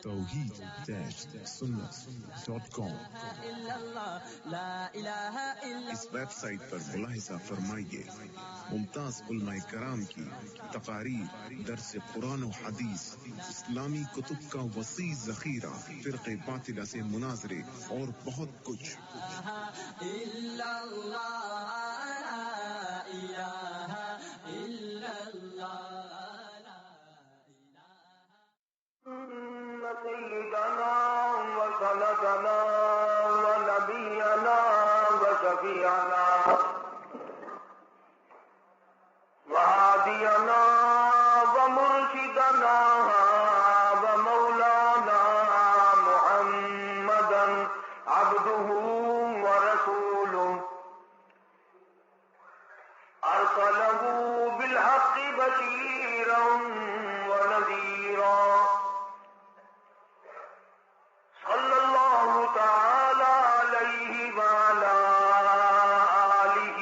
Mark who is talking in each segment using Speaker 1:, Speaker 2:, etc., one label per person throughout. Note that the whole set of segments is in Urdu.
Speaker 1: توحید-سنت.com اس ویب سائٹ پر ملاحظہ فرمائیے ممتاز علماء کرام کی تقاریر، درس قرآن و حدیث، اسلامی کتب کا وسیع ذخیرہ، فرقے باطلہ سے مناظرے اور بہت کچھ۔
Speaker 2: سيدنا وسندنا ونبينا وشفيعنا وهادينا ومرشدنا ومولانا محمدا عبده ورسوله أرسله بالحق بشيرا ونذيرا صلى الله تعالى عليه وعلى آله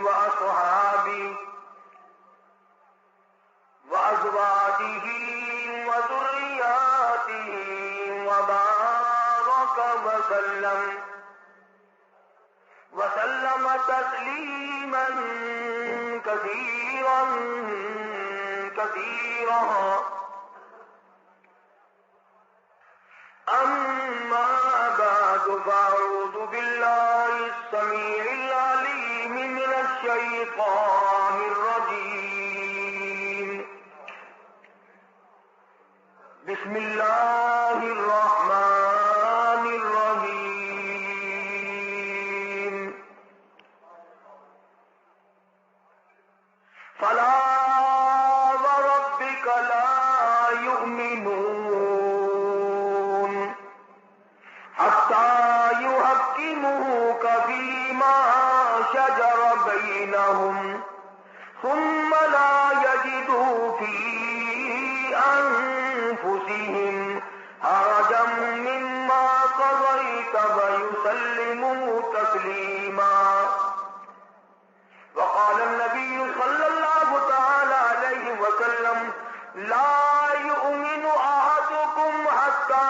Speaker 2: وأصحابه وأزواجه وذرياته وبارك وسلم تسليما كثيرا كثيرا أما بعد فأعوذ بالله السميع العليم من الشيطان الرجيم بسم الله الرحمن الرحيم فلا وربك لا يؤمنون حتى يحكموك فيما شجر بينهم ثم لا يجدوا في أنفسهم حرجا مما قضيت ويسلموا تسليما. وقال النبي صلى الله تعالى عليه وسلم لا يؤمن أحدكم حتى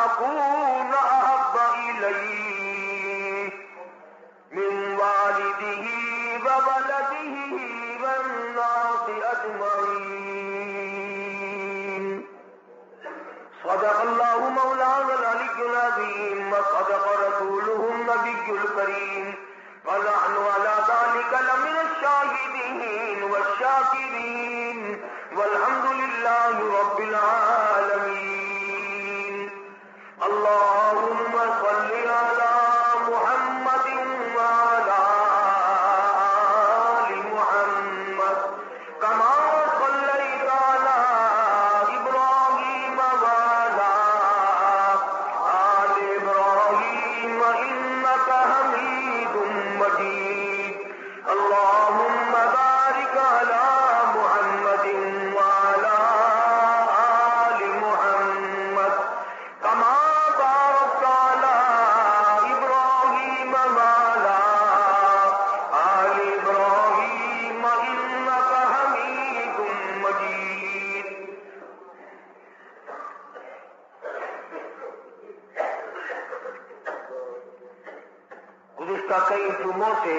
Speaker 2: أكون أحب إليه من والده وولده والناس أجمعين. صدق الله مولانا العلي العظيم وصدق رسوله النبي الكريم ونحن على ذلك لمن الشاهدين والشاكرين والحمد لله رب العالمين. اللهم صل على محمد وعلى آل محمد كما صليت على إبراهيم وعلى آل إبراهيم إنك حميد مجيد. اللهم بارك على محمد وعلى آل محمد كما باركت على إبراهيم وعلى آل إبراهيم إنك حميد مجيد. گزشتہ کئی جمعوں سے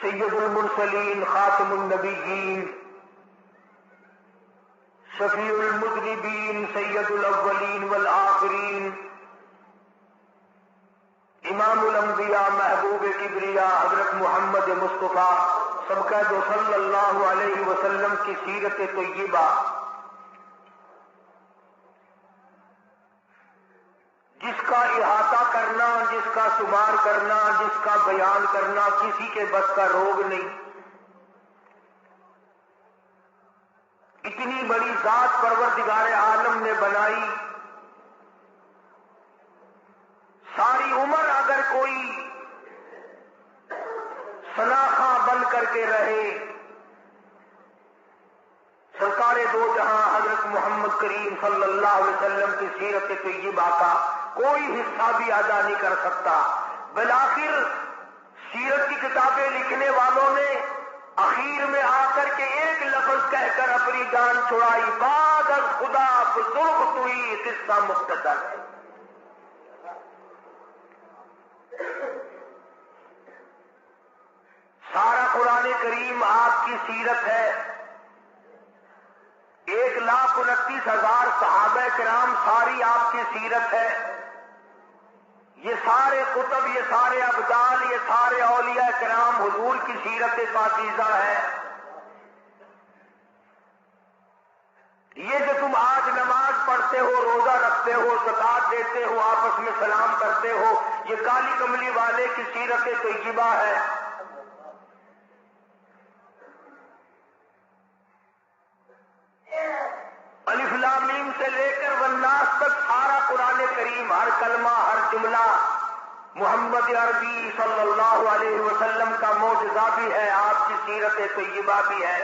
Speaker 2: سید المرسلین خاتم النبیین شفیع المذنبین سید الاولین والآخرین امام الانبیاء محبوب کبریاء حضرت محمد مصطفیٰ سبقہ دو صلی اللہ علیہ وسلم کی سیرت طیبہ جس کا احاطہ کرنا، جس کا شمار کرنا، جس کا بیان کرنا کسی کے بس کا روگ نہیں. اتنی بڑی ذات پروردگار عالم نے بنائی، ساری عمر اگر کوئی سناخہ بن کر کے رہے، سرکار دو جہاں حضرت محمد کریم صلی اللہ علیہ وسلم کی سیرت طیبہ کا کوئی حصہ بھی ادا نہیں کر سکتا. بالآخر سیرت کی کتابیں لکھنے والوں نے کر اپنی جان چھڑائی، بعد از خدا بزرگ ہوئی، قصہ مختصر ہے۔ سارا قرآن کریم آپ کی سیرت ہے۔ 1,29,000 صحابہ کرام ساری آپ کی سیرت ہے۔ یہ سارے کتب، یہ سارے ابدال، یہ سارے اولیاء کرام حضور کی سیرت پاکیزہ ہے۔ یہ جو تم آج نماز پڑھتے ہو، روزہ رکھتے ہو، زکات دیتے ہو، آپس میں سلام کرتے ہو، یہ کالی کملی والے کی سیرت طیبہ ہے۔ الف لام میم سے لے کر والناس تک سارا قرآن کریم، ہر کلمہ، ہر جملہ محمد عربی صلی اللہ علیہ وسلم کا معجزہ بھی ہے، آپ کی سیرت طیبہ بھی ہے۔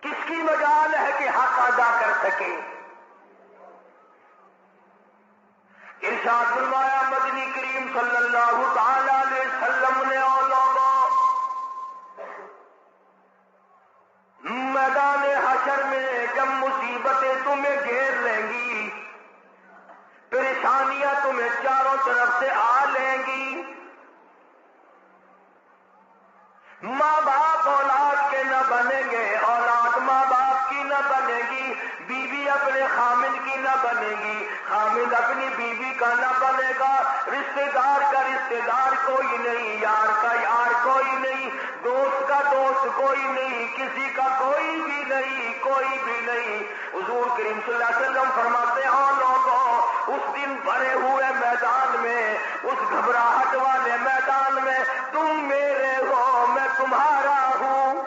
Speaker 2: کس کی مجال ہے کہ حق ادا کر سکے؟ ارشاد فرمایا مدنی کریم صلی اللہ تعالی علیہ وسلم نے، او لوگوں، میدان حشر میں جب مصیبتیں تمہیں گھیر لیں گی، پریشانیاں تمہیں چاروں طرف سے آ لیں گی، ماں باپ اولاد کے نہ بنیں گے، اولاد ماں باپ کی نہ بنے گی، بیوی اپنے خامد کی نہ بنے گی، خامد اپنی بیوی کا نہ بنے گا، رشتہ دار کا رشتہ دار کوئی نہیں، یار کا یار کوئی نہیں، دوست کا دوست کوئی نہیں، کسی کا کوئی بھی نہیں، کوئی بھی نہیں۔ حضور کریم صلی اللہ علیہ وسلم فرماتے ہیں، او لوگوں، اس دن بھرے ہوئے میدان میں، اس گھبراہٹ والے میدان میں تم میرے ہو، میں تمہارا ہوں۔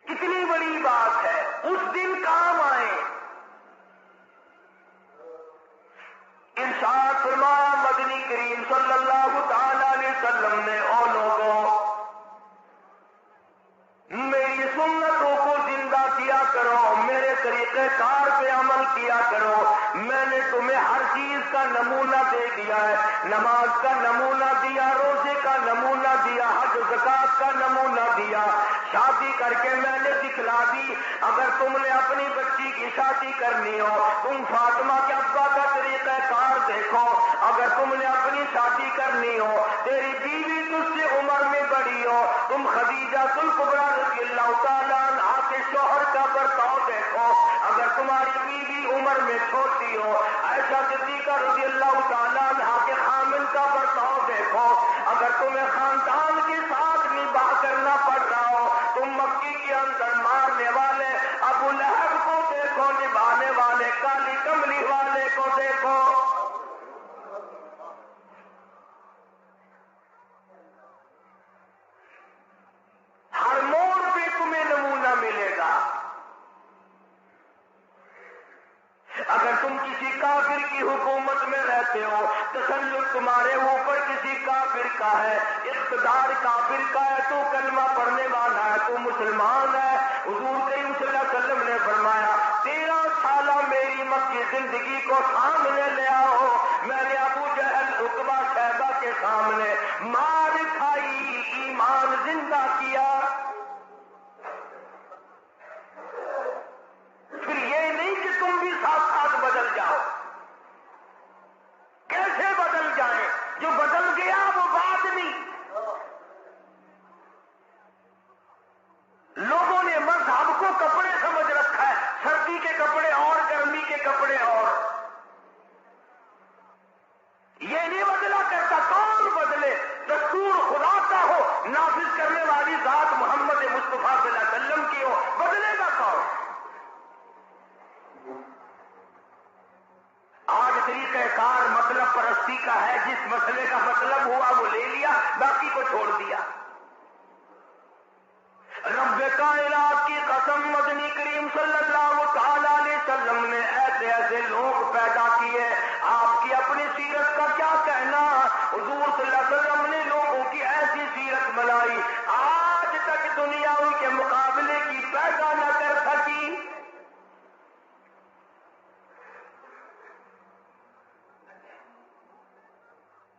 Speaker 2: کتنی بڑی بات ہے، اس دن کام آئے۔ ارشاد فرمایا مدنی کریم صلی اللہ تعالی علیہ وسلم نے، او لوگوں، میری سنتوں کو زندہ کیا کرو، میرے طریقہ کار پہ عمل کیا کرو۔ میں نے تمہیں ہر چیز کا نمونہ دے دیا ہے، نماز کا نمونہ دیا، روزے کا نمونہ دیا، حج زکات کا نمونہ دیا، شادی کر کے میں نے دکھلا دی۔ اگر تم نے اپنی بچی کی شادی کرنی ہو، تم فاطمہ کے ابا کا طریقہ کار دیکھو۔ اگر تم نے اپنی شادی کرنی ہو، تیری بیوی تجھ سے عمر میں بڑی ہو، تم خدیجہ الکبریٰ رضی اللہ تعالیٰ عنہا کے شوہر کا برتاؤ دیکھو۔ اگر تمہاری بیوی عمر میں چھوٹی ہو، عائشہ صدیقہ رضی اللہ تعالیٰ عنہا کے خامن کا برتاؤ دیکھو۔ اگر تمہیں خاندان کے ساتھ نباہ کرنا پڑ رہا ہو، تم مکی کے اندر مارنے والے ابو لہب کو دیکھو، نبھانے والے کالی کملی والے کو دیکھو۔ ہر موڑ پہ تمہیں نمونہ ملے گا۔ اگر تم کسی کافر کی حکومت میں رہتے ہو، تسلط تمہارے اوپر کسی کافر کا ہے، اقتدار کافر کا ہے، تو کلمہ پڑھنے والا ہے، تو مسلمان ہے۔ حضور کریم صلی اللہ علیہ وسلم نے فرمایا، 13 سالہ میری مکی زندگی کو سامنے لے آؤ، میں نے ابو جہل، عتبہ، شیبہ کے سامنے مار کھائی، ایمان زندہ کیا۔ پھر یہ نہیں کہ تم بھی ساتھ ساتھ بدل جاؤ۔ کیسے بدل جائیں؟ جو بدل گیا وہ بات نہیں۔ لوگوں نے مذہب کو کپڑے سمجھ رکھا ہے، سردی کے کپڑے اور گرمی کے کپڑے اور۔ یہ نہیں بدلا کرتا، کون بدلے؟ دستور خدا کا ہو، نافذ کرنے والی ذات محمد مصطفیٰ صلی اللہ علیہ وسلم کی ہو، بدلے گا کون؟ آج طریقہ کار مطلب پرستی کا ہے، جس مسئلے کا مطلب ہوا وہ لے لیا، باقی کو چھوڑ دیا۔ رب کائنات کی قسم، مدنی کریم صلی اللہ تعالی علیہ وسلم نے ایسے ایسے لوگ پیدا کیے، آپ کی اپنی سیرت کا کیا کہنا؟ حضور صلی اللہ علیہ وسلم نے لوگوں کی ایسی سیرت بنائی، آج تک دنیا ان کے مقابلے کی پیدا نہ کر سکی۔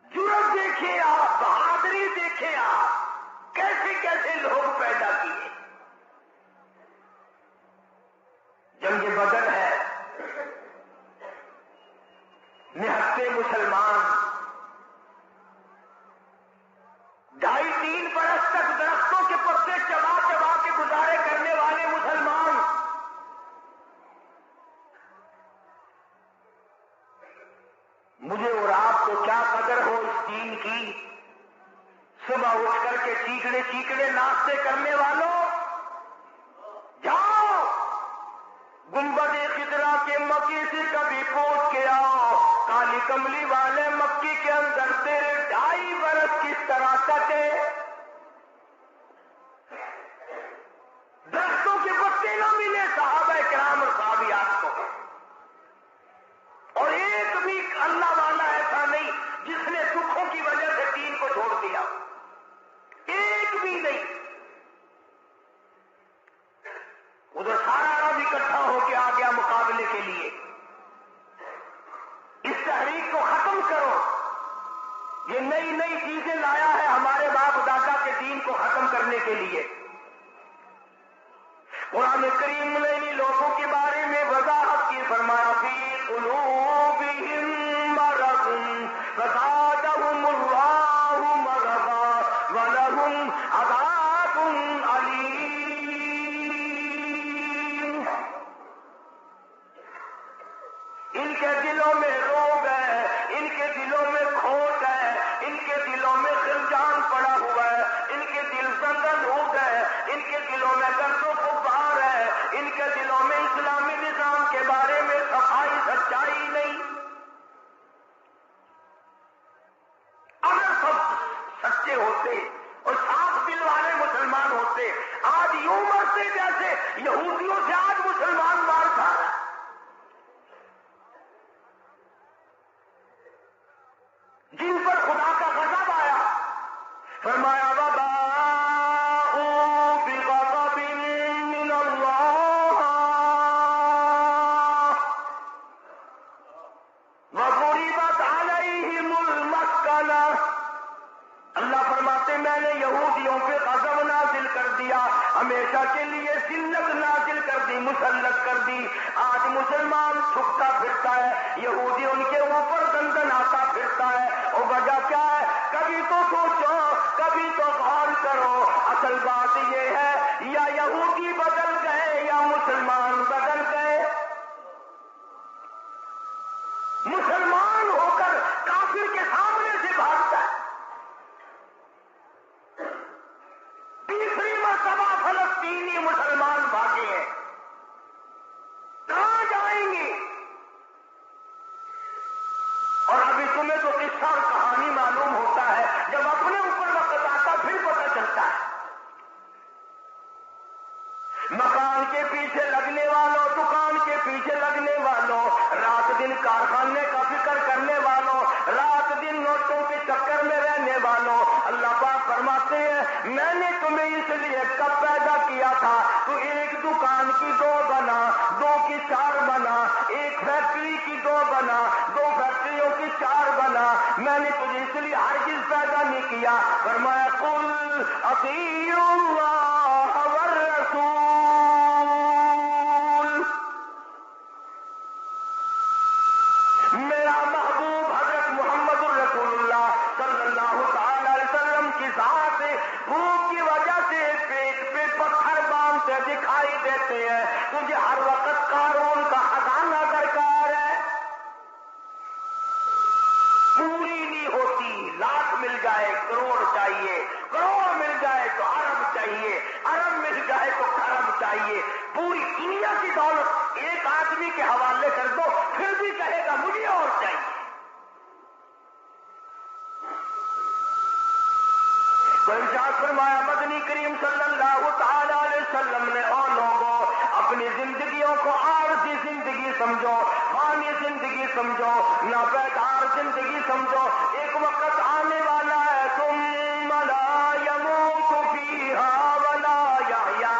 Speaker 2: جرأت دیکھیے دیکھیں آپ کیسے کیسے لوگ پیدا کیے. جنگ بدر ہے، نہتے مسلمان 2.5-3 برس تک درختوں کے پتے چبا چبا کے گزارے کرنے والے مسلمان مجھے اور آپ کو کیا قدر ہو اس دین کی. صبح اٹھ کر کے چیکڑے چیکڑے ناشتے کرنے والوں، جاؤ گنبد خضرا کے مکی سے کبھی پوچھ کے آؤ، کالی کملی والے مکی کے اندر تیرے 2.5 برس کس طرح کٹے. درختوں کے پتے نہ ملے صحابہ کرام اور صحابیات کو، اور ایک بھی اللہ والا ایسا نہیں جس نے دکھوں کی وجہ سے دین کو چھوڑ دیا، ایک بھی نہیں. ادھر سارا عرب اکٹھا ہو کے آ گیا مقابلے کے لیے. اس تحریک کو ختم کرو، یہ نئی نئی چیزیں لایا ہے ہمارے باپ دادا کے دین کو ختم کرنے کے لیے. قرآن کریم نے ان لوگوں کے بارے میں وضاحت کی، فرمایا فی قلوبہم مرض فزادہم اللہ مرضا ولہم عذاب علیم. ان کے دلوں میں روگ ہے، ان کے دلوں میں کھوٹ ہے، ان کے دلوں میں خلجان پڑا ہوا ہے، ان کے دل زندن ہو گئے، ان کے دلوں میں درد و غبار ہے، ان کے دلوں میں اسلامی نظام کے بارے میں صفائی سچائی نہیں. اگر سب سچے ہوتے اور صاف دل والے مسلمان ہوتے، آج یوں مرتے جیسے یہودیوں سے آج مسلمان مار کھا رہا ہے. جن پر خدا کا غضب آیا، فرمایا وباءوا بغضب من اللہ وضربت علیہم المسکنہ. اللہ فرماتے میں نے یہودیوں پہ غضب نازل کر دیا، ہمیشہ کے لیے ذلت نازل کر دی، مسلط کر دی. آج مسلمان چھپتا پھرتا ہے، یہودی ان کے اوپر دندن آتا پھرتا ہے. اور وجہ کیا ہے؟ کبھی تو سوچو، کبھی تو غور کرو. اصل بات یہ ہے یا یہودی بدل گئے یا مسلمان بدل گئے. مسلمان ہو کر کافر کے سامنے سے بھاگتا ہے. تیسری مرتبہ فلسطینی مسلمان بھاگے ہیں، کہاں جائیں گے؟ اور ابھی تمہیں تو قصہ اور کہانی معلوم ہوتا ہے، جب اپنے اوپر وقت آتا پھر پتہ چلتا ہے. مکان کے پیچھے لگنے والوں، دکان کے پیچھے لگنے والوں، رات دن کارخانے کا فکر کرنے والوں، رات دن نوٹوں کے چکر میں رہنے والوں، اللہ پاک فرماتے ہیں میں نے تمہیں اس لیے کب پیدا کیا تھا تو ایک دکان کی 2 بنا، 2 کی 4 بنا، ایک فیکٹری کی 2 بنا، 2 فیکٹریوں کی 4 بنا. میں نے تجھے اس لیے ہرگز پیدا نہیں کیا. فرمایا قل اطیعوا اللہ والرسول، میرا محبوب حضرت محمد الرسول اللہ صلی اللہ تعالی علیہ وسلم کی ذات بھوک کی وجہ سے پیٹ پہ پتھر باندھتے دکھائی دیتے ہیں. تجھے ہر وقت قارون کا خزانہ درکار ہے، پوری نہیں ہوتی. لاکھ مل جائے کروڑ چاہیے، کروڑ مل جائے تو ارب چاہیے، ارب مل جائے تو خرب چاہیے. پوری دنیا کی دولت ایک آدمی کے حوالے کر دو پھر بھی کہے گا مجھے اور چاہیے. تو ارشاد فرمایا مدنی کریم صلی اللہ تعالی علیہ وسلم نے او لوگوں اپنی زندگیوں کو عارضی زندگی سمجھو، فانی زندگی سمجھو، ناپیدار زندگی سمجھو. ایک وقت آنے والا ہے ثم لا يموت فيها ولا يحيا.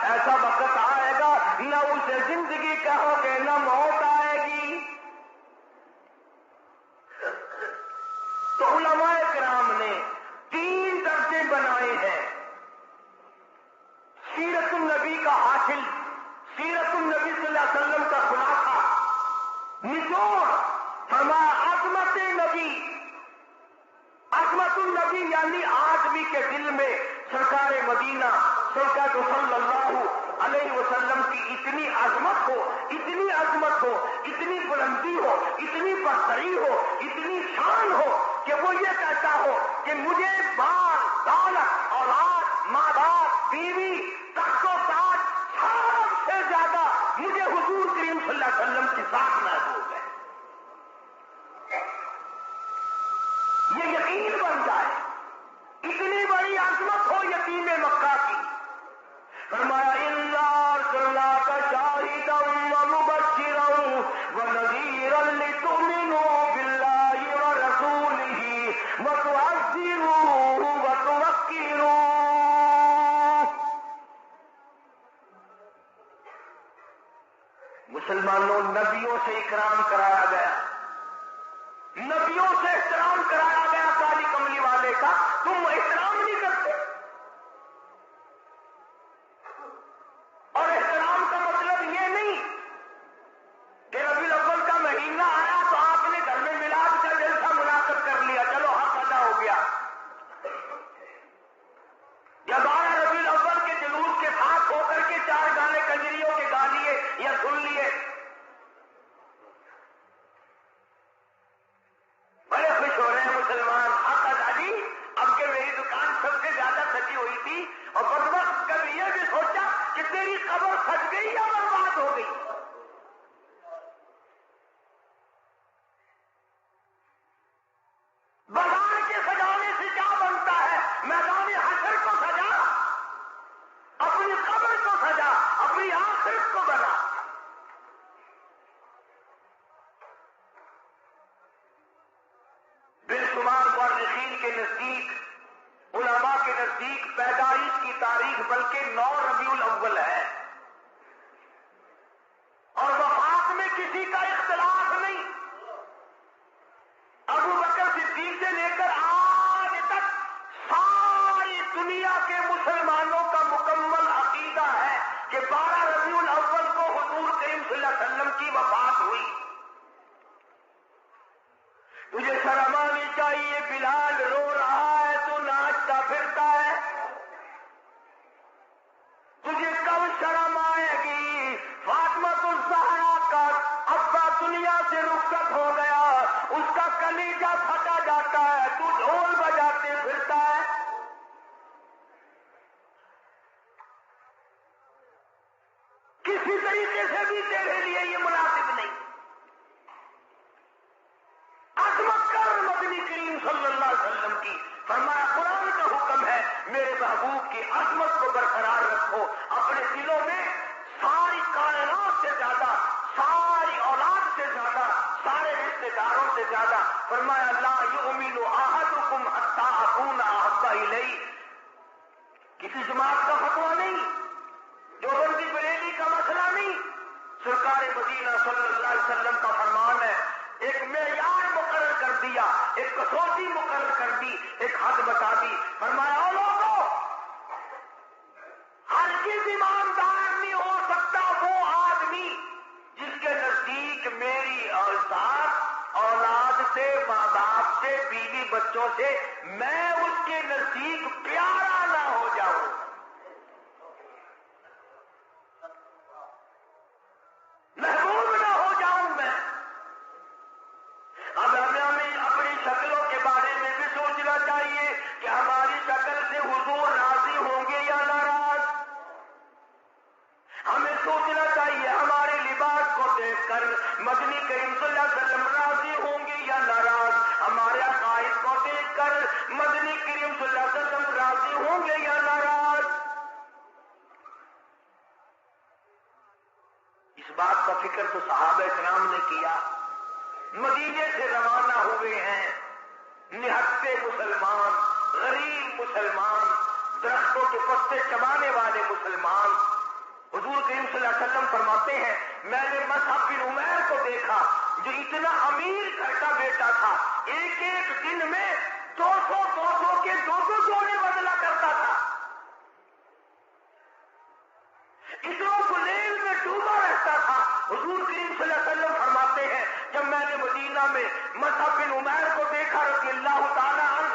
Speaker 2: ایسا وقت آئے گا نہ اسے زندگی کہو گے نہ موت آئے گی. تو علماء کرام نے 3 درجے نچوڑ فرمایا عظمت نبی، عظمت النبی یعنی آدمی کے دل میں سرکار مدینہ سرکار صلی اللہ علیہ وسلم کی اتنی عظمت ہو، اتنی عظمت ہو، اتنی بلندی ہو، اتنی برتری ہو، اتنی شان ہو کہ وہ یہ کہتا ہو کہ مجھے مال دولت اولاد ماں باپ بیوی تخت و تاج سب سے زیادہ مجھے حضور کریم صلی اللہ علیہ وسلم کی ذات محبوب ہے. یہ یقین بن جائے، اتنی بڑی عظمت ہو یتیم مکہ کی. فرمایا اِنَّا أَرْسَلْنَاكَ شَاهِدًا وَمُبَشِّرًا وَنَذِيرًا لِتُؤْمِنُوا بِاللَّهِ وَرَسُولِهِ وَتُعَزِّرُوهُ وَتُوَقِّرُوهُ. مسلمانوں، نبیوں سے اکرام کرایا گیا، نبیوں سے احترام کرایا گیا. کالی کملی والے کا تم احترام نہیں کرتے. اور احترام کا مطلب یہ نہیں کہ ربیع الاول کا مہینہ آیا تو آپ نے گھر میں میلاد کا جلسہ منعقد کر لیا، چلو حق ادا ہو گیا. یا 12 ربیع الاول کے جلوس کے ساتھ ہو کر کے 4 گانے کنجریوں کے گا لیے یا سن لیے. بڑے خوش ہو رہے ہیں مسلمان، حق ادا جی. اب کہ میری دکان سب سے زیادہ سجی ہوئی تھی اور بدبخت کبھی یہ بھی سوچا کہ تیری قبر سج گئی یا برباد ہو گئی. بازار کے سجانے سے کیا بنتا ہے؟ میدان حشر کو سجا، اپنی قبر کو سجا، اپنی آخرت کو بنا. بے شمار مورخین کے نزدیک، علماء کے نزدیک پیدائش کی تاریخ بلکہ 9 ربیع الاول ہے، اور وفات میں کسی کا اختلاف نہیں. ابو بکر صدیق سے لے کر آج تک ساری دنیا کے مسلمانوں کا مکمل عقیدہ ہے کہ 12 ربیع الاول کو حضور کریم صلی اللہ علیہ وسلم کی وفات ہوئی. تجھے شرم آنی چاہیے، بلال رو رہا ہے تو ناچتا پھرتا ہے. تجھے کب شرم آئے گی؟ فاطمہ الزہرا کا ابا دنیا سے رخصت ہو گیا، اس کا کلیجہ پھٹا جاتا ہے، تو ڈھول بجاتے پھرتا ہے. کسی طریقے سے بھی تیرے لیے یہ مناسب نہیں. عظمت کر مدنی کریم صلی اللہ علیہ وسلم کی. فرمایا قرآن کا حکم ہے میرے محبوب کی عظمت کو برقرار رکھو اپنے دلوں میں. ساری کائنات سے زیادہ، ساری اولاد سے زیادہ، سارے رشتے داروں سے زیادہ. فرمایا لا یؤمن احدکم حتی اکون احب الیہ. کسی جماعت کا فتویٰ نہیں، دیوبندی بریلی کا مسئلہ نہیں، سرکار مدینہ صلی اللہ علیہ وسلم کا فرمان ہے. ایک معیار مقرر کر دیا، ایک کسوٹی مقرر کر دی، ایک حد بتا دی. فرمایا او لوگوں، ہرگز ایماندار نہیں ہو سکتا وہ آدمی جس کے نزدیک میری ذات، اولاد سے، ماں باپ سے، بیوی بچوں سے میں اس کے نزدیک پیارا نہ ہو جاؤں. محبوب نہ ہو جاؤں میں. اب ہمیں اپنی شکلوں کے بارے میں بھی سوچنا چاہیے کہ ہماری شکل سے حضور راضی ہوں گے یا ناراض. ہمیں سوچنا چاہیے ہمارے لباس کو دیکھ کر مدنی کریم صلی اللہ علیہ وسلم راضی ہوں گے یا ناراض. ہمارے عقائد کو دیکھ کر مدنی کریم صلی اللہ علیہ وسلم راضی ہوں گے یا ناراض. اس بات کا فکر تو صحابہ کرام نے کیا. مدینے سے روانہ ہوئے ہیں نہتے مسلمان، غریب مسلمان، درختوں کے پتے چبانے والے مسلمان. حضور کریم صلی اللہ علیہ وسلم فرماتے ہیں میں نے مصعب بن عمیر کو دیکھا جو اتنا امیر گھر کا بیٹا تھا، ایک ایک دن میں 200 کے 2 جوڑے بدلا کرتا تھا. اتنا گلیل میں ڈوبا رہتا تھا. حضور کریم صلی اللہ علیہ وسلم فرماتے ہیں مصعب بن عمیر کو دیکھا رضی اللہ تعالیٰ عنہ،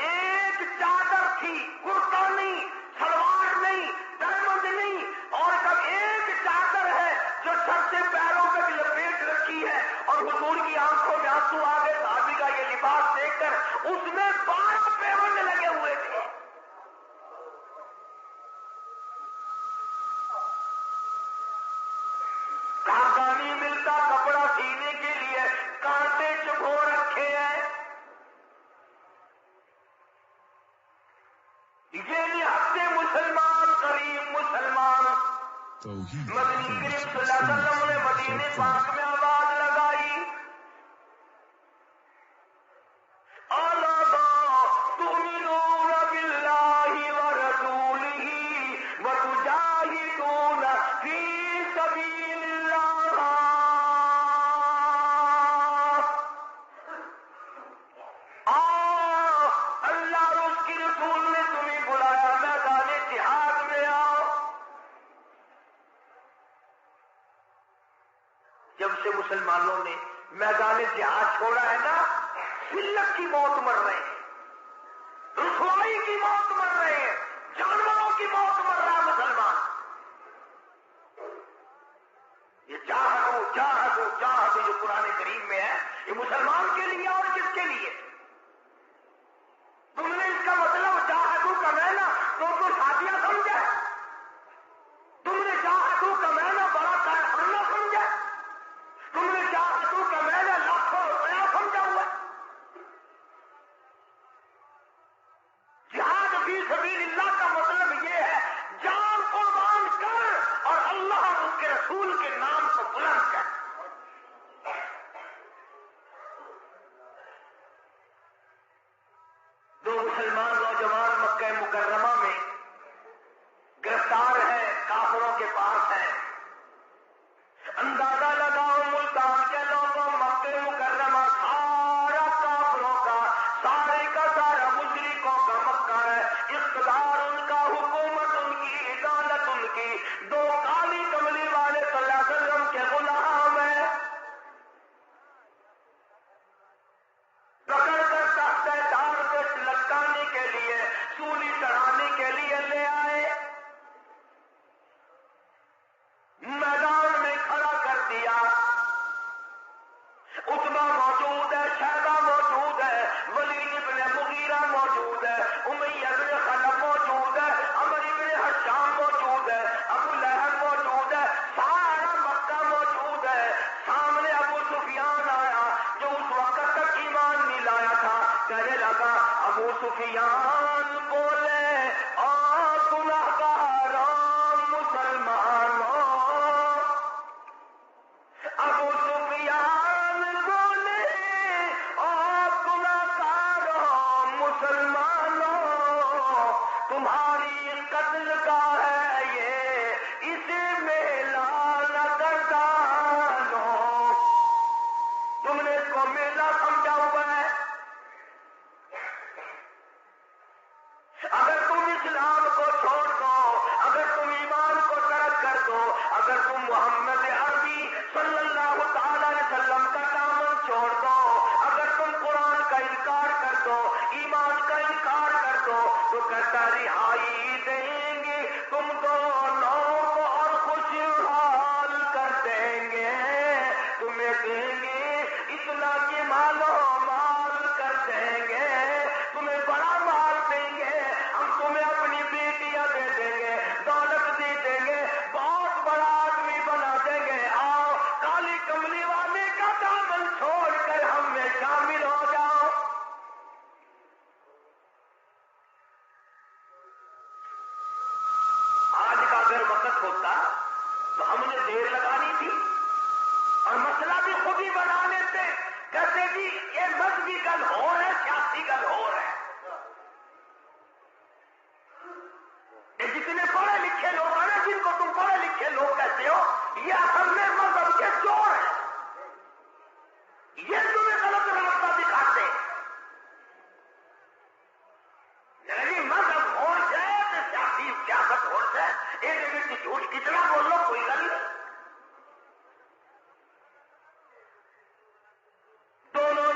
Speaker 2: ایک چادر تھی، کرتا نہیں، سلوار نہیں، ڈائمنڈ نہیں، اور جب ایک چادر ہے جو سر سے پیروں پہ بھی لپیٹ رکھی ہے، اور حضور کی آنکھوں میں آنسو آ گئے صحابی کا یہ لباس دیکھ کر، اس میں 12 پیوند لگے ہوئے تھے۔ دھاگا نہیں ملتا کپڑا سینے کے لیے، کانٹے چبھو رکھے ہیں۔ یہ نہت مسلمان، قریب مسلمان۔ مدنی کریم صلی اللہ علیہ وسلم نے مدینے پاک میں آواز لگائی، تؤمنون باللہ ورسولہ وتجاہدون فی سبیل اللہ۔ اللہ اور اس کی رسول نے تمہیں بلایا، میدان جہاد میں آؤ۔ جب سے مسلمانوں نے میدان جہاد چھوڑا ہے نا، ذلت کی موت مر رہے ہیں، رسوائی کی موت مر رہے ہیں، جانوروں کی موت مر رہا ہے مسلمان۔ یہ جاہدو جاہدو جاہدو جو قرآن کریم میں ہے، یہ مسلمان کے لیے اور کس کے لیے؟ تم نے اس کا مطلب جاہدو کا معنی تو شادیاں سمجھا، تم نے جاہدو کا معنی بڑا کارخانہ سمجھا، تم نے جاہدو کا معنی لاکھوں روپیہ سمجھا ہوا۔ جہاد فی سبیل اللہ کا مطلب یہ ہے جان قربان کر اور اللہ اور اس کے رسول کے نام کو بلند کر۔ دو مسلمان نوجوان مکہ مکرمہ میں گرفتار ہیں، کافروں کے پاس ہیں۔ اندازہ لگاؤ ملتان کے لوگوں، مکہ مکرمہ سارا کافروں کا، سارے کا سارا مشرکوں کا مکہ ہے، اقتدار ان کا، حکومت ان کی، عدالت ان کی، دو کالی کملی والے صلی اللہ علیہ وسلم کے غلام ہیں۔ پکڑ کر تحت دار پہ لٹکانے کے لیے، سولی چڑھانے کے لیے لے آئے، میدان میں کھڑا کر دیا۔ عتبہ موجود ہے، شیبہ موجود ہے، ولید ابن مغیرہ موجود ہے، امیہ ابن خلف موجود ہے، عمر ابن حشام موجود ہے، ابو لہب موجود ہے، سارا مکہ موجود ہے۔ سامنے ابو سفیان آیا جو اس وقت تک ایمان نہیں لایا تھا، کہنے لگا ابو سفیان بولے، گنہگاروں مسلمانوں، ابو سفیان بولے، گنہگاروں مسلمانوں، تمہاری قتل کا ہے یہ، اسے میلہ نہ گردانو۔ تم نے اس کو میلہ سمجھا ہوا ہے؟ اگر تم اسلام کو چھوڑ دو، اگر تم ایمان کو ترک کر دو، اگر تم محمد عربی صلی اللہ تعالی علیہ وسلم کا دامن چھوڑ دو، اگر تم قرآن کا انکار کر دو، ایمان کا انکار کر دو، تو کہتا رہائی دیں گے تم دونوں کو اور خوشحال کر دیں گے، تمہیں دیں گے اتنا کہ مالو مال کر دیں گے، تمہیں بڑا مال دیں گے، ہم تمہیں اپنی بیٹیاں دے دیں گے، دولت دے دیں گے، بہت بڑا آدمی بنا دیں گے، آؤ کالی کملی والے کا دامن چھوڑ کر ہم میں شامل ہو جاؤ۔ آج کا اگر وقت ہوتا تو ہم نے دیر لگانی تھی اور مسئلہ بھی خود ہی بنا لیتے، کہتے جی یہ مذہبی گل ہو ہے، سیاسی گل ہو ہے۔ یہ جتنے پڑھے لکھے لوگ ہیں نا، جن کو تم پڑھے لکھے لوگ کہتے ہو، یہ اصل میں مذہب کے چور ہیں، یہ تمہیں غلط راستہ دکھاتے ہیں۔ یعنی مذہب ہو جائے تو سیاسی سیاست ہو جائے، ایک جھوٹ کتنا بولو کوئی گل نہیں۔ دونوں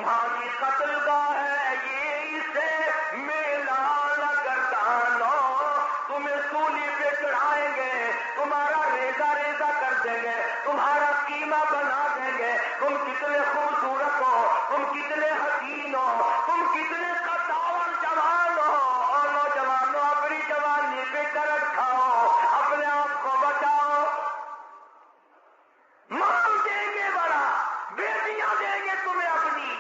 Speaker 2: تمہاری قتل گاہ ہے یہ اسے میلا نہ گردانو، تمہیں سولی پہ چڑھائیں گے، تمہارا ریزہ ریزہ کر دیں گے، تمہارا قیمہ بنا دیں گے، تم کتنے خوبصورت ہو، تم کتنے حسین ہو، تم کتنے قداور جوان ہو، اور نوجوانوں اپنی جوانی پہ کرٹ کھاؤ، اپنے آپ کو بچاؤ، مال دیں گے بڑا، بیٹیاں دیں گے تمہیں اپنی۔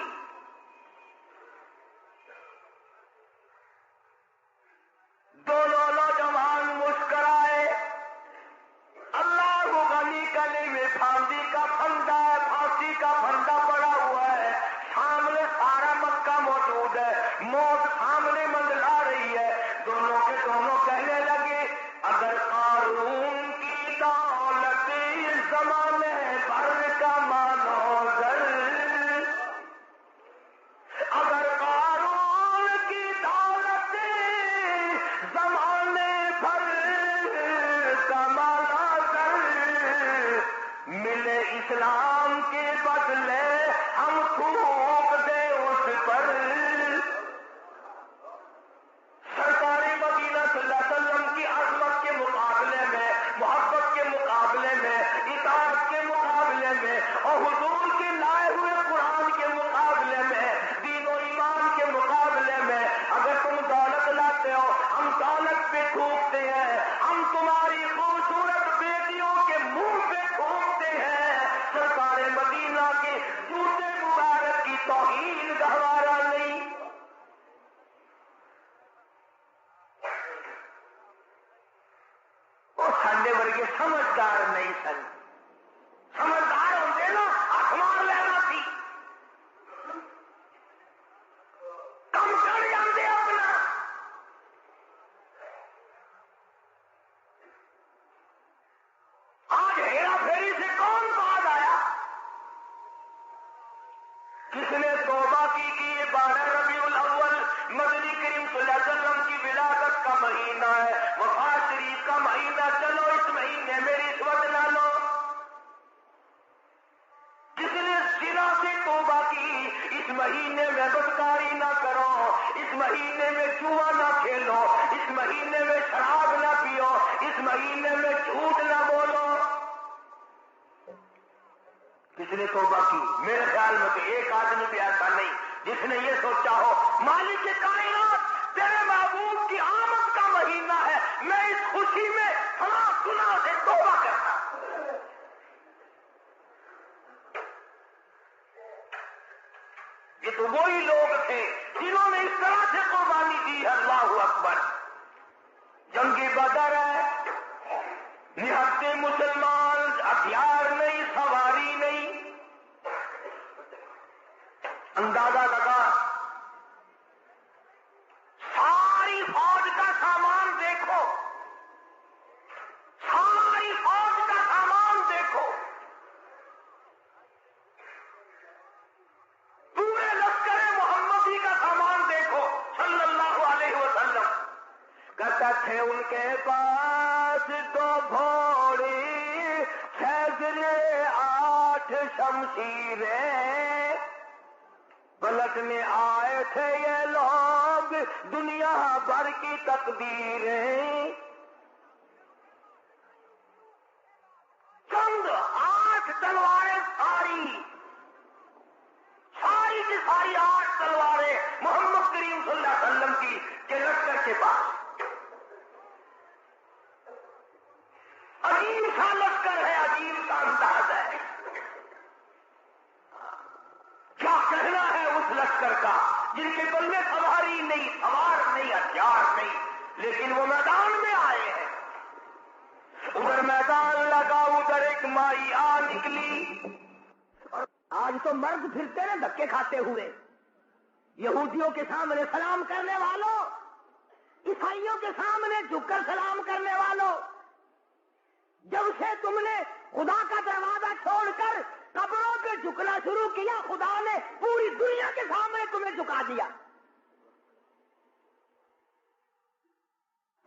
Speaker 2: دونوں نوجوان مسکرائے، اللہ غنی گلی میں پھانسی کا پھندا ہے، پھانسی کا پھندا پڑا ہوا ہے، سامنے سارا مکہ موجود ہے، موت سامنے منڈلا رہی ہے، دونوں کے دونوں کہنے لگے اگر قارون کی دولت اس زمانے بھر کا مانوزر، اگر قارون کی دولت زمانے بھر کا مناظر ملے اسلام کے بدلے ہم تھوک دے اس پر، سرکار مدینہ صلی اللہ علیہ وسلم کی عظمت کے مقابلے میں، محبت کے مقابلے میں، اطاعت کے مقابلے میں، اور حضور کے لائے ہوئے قرآن کے مقابلے میں، دین و ایمان کے مقابلے میں اگر تم دولت لاتے ہو ہم دولت پہ تھوکتے ہیں، ہم تمہاری خوبصورت بیٹیوں کے منہ پہ تھوکتے ہیں، سرکار مدینہ کے جوتے مبارک کی توہین گہوارہ نہیں۔ سڈے ورگے سمجھدار نہیں سن، سمجھدار ہوتے نا ہاتھ مار لینا سی، کم کر جاتے اپنا۔ آج ہیرا پھیری سے کون بعد آیا؟ کس نے توبہ کی یہ 12 ربیع الاول مدنی کریم صلی اللہ علیہ وسلم کی ولادت کا مہینہ ہے، وفات شریف کا مہینہ، چلو اس مہینے میں رشوت نہ لو۔ کس نے زنا سے توبہ کی، اس مہینے میں بدکاری نہ کرو، اس مہینے میں جوا نہ کھیلو، اس مہینے میں شراب نہ پیو، اس مہینے میں جھوٹ نہ بولو۔ کس نے توبہ کی؟ میرے خیال میں تو ایک آدمی بھی ایسا نہیں جس نے یہ سوچا ہو مالک کائنات تیرے محبوب کی آمد کا مہینہ ہے، میں اس خوشی میں فلاں گناہ سے توبہ کرتا۔ یہ تو وہی لوگ تھے جنہوں نے اس طرح سے قربانی دی ہے، اللہ اکبر۔ جنگی بدر ہے، نہتے مسلمان، ہتھیار نہیں، سواری نہیں، اندازہ لگا، ساری فوج کا سامان دیکھو، ساری فوج کا سامان دیکھو، پورے لشکر محمدی کا سامان دیکھو، صلی اللہ علیہ وسلم۔ کہتا تھے ان کے پاس 2 گھوڑی، 6 ضلع 8 شمشیریں، پلٹنے آئے تھے یہ لوگ دنیا بھر کی تقدیریں، چند 8 تلواریں ساری کی ساری 8 تلواریں محمد کریم صلی اللہ علیہ وسلم کی کے لشکر کے پاس۔ عجیب سا لشکر ہے، عجیب سا انداز ہے، کیا کہنا ہے اس لشکر کا جن کے بلے سواری نہیں، سوار نہیں، ہتھیار نہیں، لیکن وہ میدان میں آئے ہیں۔ ادھر میدان لگا، ادھر ایک مائی آ نکلی، اور آج تو مرد پھرتے ہیں دھکے کھاتے ہوئے، یہودیوں کے سامنے سلام کرنے والوں، عیسائیوں کے سامنے جھک کر سلام کرنے والوں، جب سے تم نے خدا کا دروازہ چھوڑ کر قبروں پہ جھکنا شروع کیا، خدا نے پوری دنیا کے سامنے تمہیں جھکا دیا۔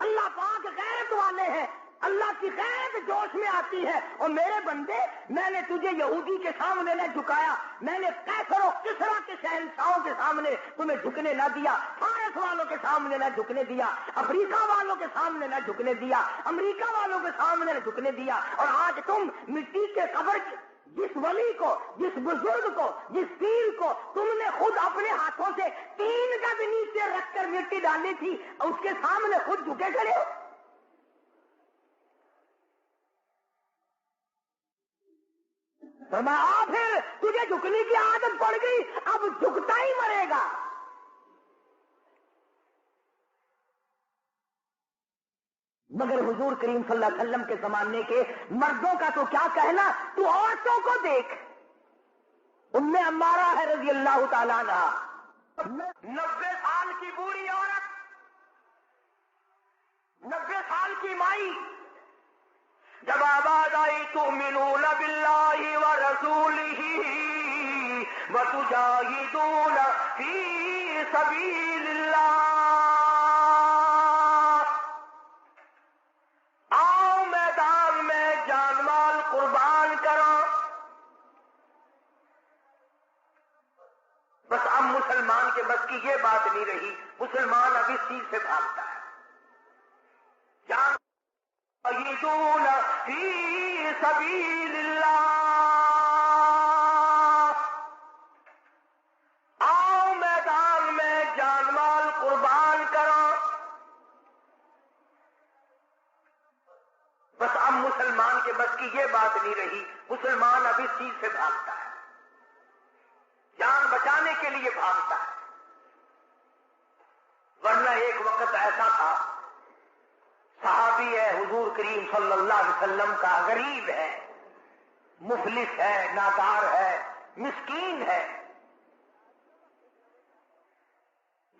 Speaker 2: اللہ پاک غیرت والے ہیں،
Speaker 3: اللہ کی غیب جوش میں آتی ہے، اور میرے بندے میں نے تجھے یہودی کے سامنے نہ جھکایا، میں نے قیصر و کسریٰ کے شہنشاہوں کے سامنے تمہیں جھکنے نہ دیا، فارس والوں کے سامنے نہ جھکنے دیا، افریقہ والوں کے سامنے نہ جھکنے دیا، امریکہ والوں کے سامنے نہ جھکنے دیا، اور آج تم مٹی کے قبر جس ولی کو، جس بزرگ کو، جس پیر کو تم نے خود اپنے ہاتھوں سے 3 گز نیچے رکھ کر مٹی ڈالی تھی، اس کے سامنے خود جھکے کھڑے ہو۔ فرمایا پھر تجھے جھکنے کی عادت پڑ گئی، اب جھکتا ہی مرے گا۔ مگر حضور کریم صلی اللہ علیہ وسلم کے زمانے کے مردوں کا تو کیا کہنا، تو عورتوں کو دیکھ، ام عمارہ ہے رضی اللہ تعالیٰ عنہ، 90 سال کی بوڑھی عورت، 90 سال کی مائی، جب آواز آئی تؤمنون باللہ ورسولہ وتجاہدون فی سبیل اللہ، آؤ میدان میں جان مال قربان کرو۔ بس اب مسلمان کے بس کی یہ بات نہیں رہی، مسلمان اب اس چیز سے بھاگتا ہے، جان یجون فی سبیل اللہ، آؤ میدان میں جان مال قربان کرو۔ بس اب مسلمان کے بس کی یہ بات نہیں رہی، مسلمان اب اس چیز سے بھاگتا ہے، جان بچانے کے لیے بھاگتا ہے۔ ورنہ ایک وقت ایسا تھا، صحابی ہے حضور کریم صلی اللہ علیہ وسلم کا، غریب ہے، مفلس ہے، نادار ہے، مسکین ہے،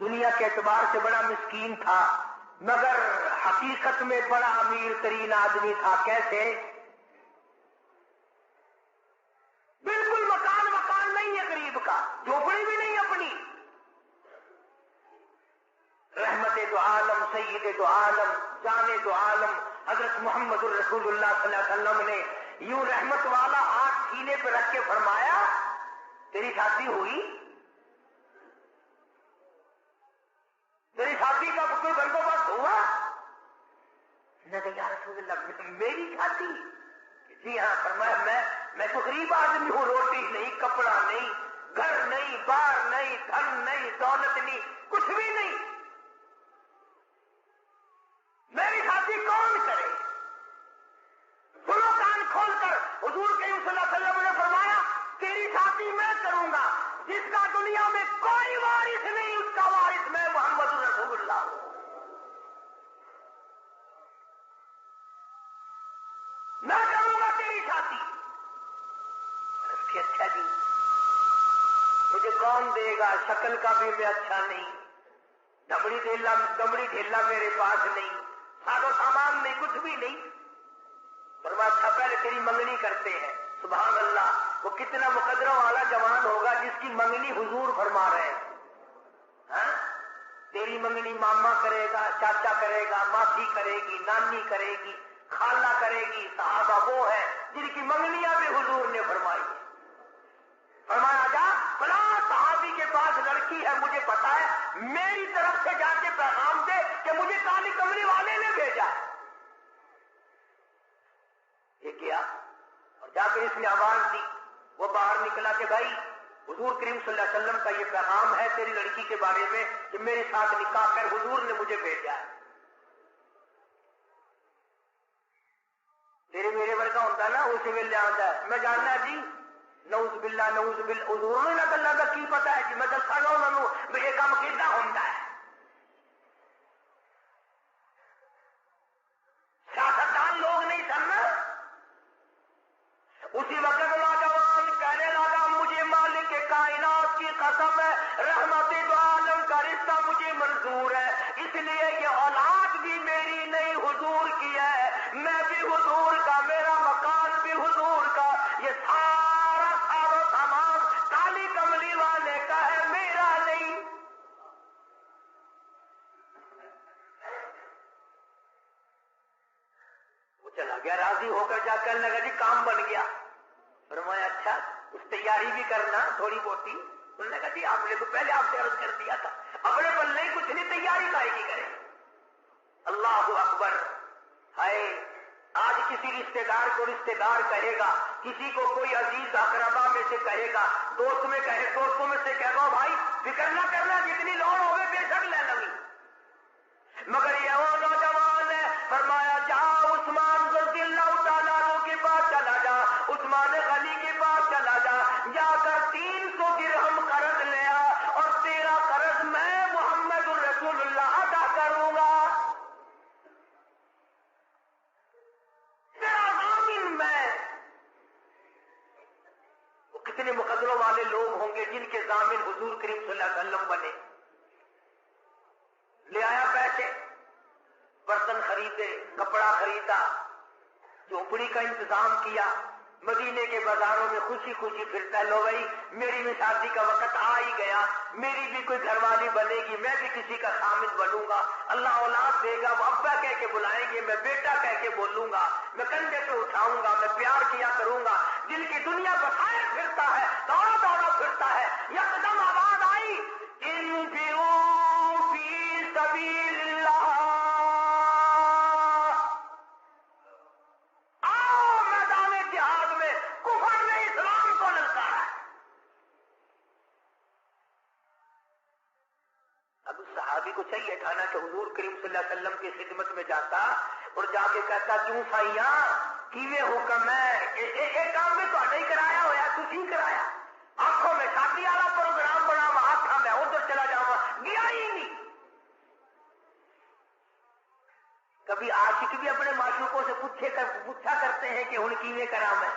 Speaker 3: دنیا کے اعتبار سے بڑا مسکین تھا، مگر حقیقت میں بڑا امیر ترین آدمی تھا۔ کیسے؟ بالکل مکان نہیں ہے غریب کا، جھوپڑی بھی نہیں اپنی، رحمت دو عالم، سید دو عالم، جان دو عالم حضرت محمد الرسول اللہ صلی اللہ علیہ وسلم نے یوں رحمت والا ہاتھ سینے پہ رکھ کے فرمایا تیری شادی ہوئی؟ تیری شادی کا کوئی بندوبست ہوا؟ میں نے کہا یا رسول اللہ میری شادی؟ جی ہاں۔ فرمایا میں تو غریب آدمی ہوں، روٹی نہیں، کپڑا نہیں، گھر نہیں، بار نہیں، دھن نہیں، دولت نہیں، کچھ بھی نہیں، میری شادی کون کرے؟ سنو کان کھول کر، حضور کریم صلی اللہ علیہ وسلم نے فرمایا تیری شادی میں کروں گا، جس کا دنیا میں کوئی وارث نہیں اس کا وارث میں محمد رسول اللہ ہوں۔ میں کروں گا تیری شادی۔ اچھا جی، مجھے کون دے گا؟ شکل کا بھی میں اچھا نہیں، دمڑی ڈھیلا میرے پاس نہیں، سادو سامان نہیں، کچھ بھی نہیں۔ فرمایا اچھا پہلے تیری منگنی کرتے ہیں۔ سبحان اللہ، وہ کتنا مقدروں والا جوان ہوگا جس کی منگنی حضور فرما رہے ہیں۔ ہاں؟ تیری منگنی ماما کرے گا، چاچا کرے گا، ماسی کرے گی، نانی کرے گی، خالہ کرے گی، صحابہ وہ ہے جن کی منگنیاں بھی حضور نے فرمائی ہے۔ فرمایا جا فلاں صحابی کے پاس لڑکی ہے، مجھے پتا ہے، میری طرف سے جا کے پیغام دے کہ مجھے کالی کملی والے نے بھیجا۔ یہ کیا، اور جا کر اس نے آواز دی، وہ باہر نکلا کہ بھائی حضور کریم صلی اللہ علیہ وسلم کا یہ پیغام ہے تیری لڑکی کے بارے میں کہ میرے ساتھ نکاح کر، حضور نے مجھے بھیجا ہے۔ تیرے میرے ورگا ہوتا نا اسی ویلے آتا ہے، میں جاننا جی نعوذ باللہ نعوذ باللہ، حضور نے نہ گلا کا کی پتا ہے کہ میں دسا گا انہوں نے یہ کام کیسا ہوتا ہے۔ سیاستدان لوگ نہیں سننا۔ اسی وقت نوجوان کہنے لگا مجھے مالک کائنات کی قسم ہے، رحمت دو عالم کا رشتہ مجھے منظور ہے، اس لیے یہ اولاد بھی میری نہیں حضور کی ہے، میں بھی حضور کا، میرا مکان بھی حضور کا، یہ سارا سارا سامان کالی کملی والے کا ہے، میرا نہیں۔ گیا, کہنے لگا جی کام بن گیا. فرمایا اچھا اس تیاری بھی کرنا تھوڑی بہت. انہوں نے کہا جی آپ نے تو پہلے آپ سے عرض کر دیا تھا, اپنے پلے کچھ نہیں, تیاری کائے کی کرے. اللہ اکبر. ہائے آج کسی رشتے دار کو رشتے دار کہے گا, کسی کو کوئی عزیز اقربا میں سے کہے گا, دوستوں میں سے کہے گا بھائی فکر نہ کرنا, جتنی لوڑ ہوگی بے شک لے لگی. مگر یہ وہ نوجوان نے فرمایا جا عثمان رضی اللہ تعالیٰ عنہ کے پاس چلا جا, عثمان غنی کے پاس چلا جا, جا کر 300 درہم قرض لیا اور تیرا قرض میں محمد الرسول اللہ ادا کروں گا. کتنے مقدروں والے لوگ ہوں گے جن کے ضامن حضور کریم صلی اللہ علیہ وسلم بنے. لے آیا پیسے, برتن خریدے, کپڑا خریدا, جھوپڑی کا انتظام کیا, مدینے کے بازاروں میں خوشی خوشی پھرتا ہے. لو بھائی میری بھی شادی کا وقت آ ہی گیا, میری بھی کوئی گھر والی بنے گی, میں بھی کسی کا خامد بنوں گا, اللہ اولاد دے گا, وہ ابا کہہ کے بلائیں گے, میں بیٹا کہہ کے بولوں گا, میں کندھے پہ اٹھاؤں گا, میں پیار کیا کروں گا. دل کی دنیا بسائے پھرتا ہے, دوڑا پھرتا ہے. یکدم آواز آئی انفروا فی سبیل اللہ, صحابی کو چاہیے تھا نا کہ حضور کریم صلی اللہ علیہ وسلم کی خدمت میں جاتا اور جا کے کہتا کیوں سائیاں کیویں حکم ہے, ایک کام میں تو نہیں کرایا ہوا, تھی کرایا, آنکھوں میں شادی والا پروگرام بنا ہوا تھا, میں ادھر چلا جاؤں, گیا ہی نہیں. کبھی عاشق بھی اپنے معشوقوں سے پوچھا کرتے ہیں کہ ہن کیویں کرا میں,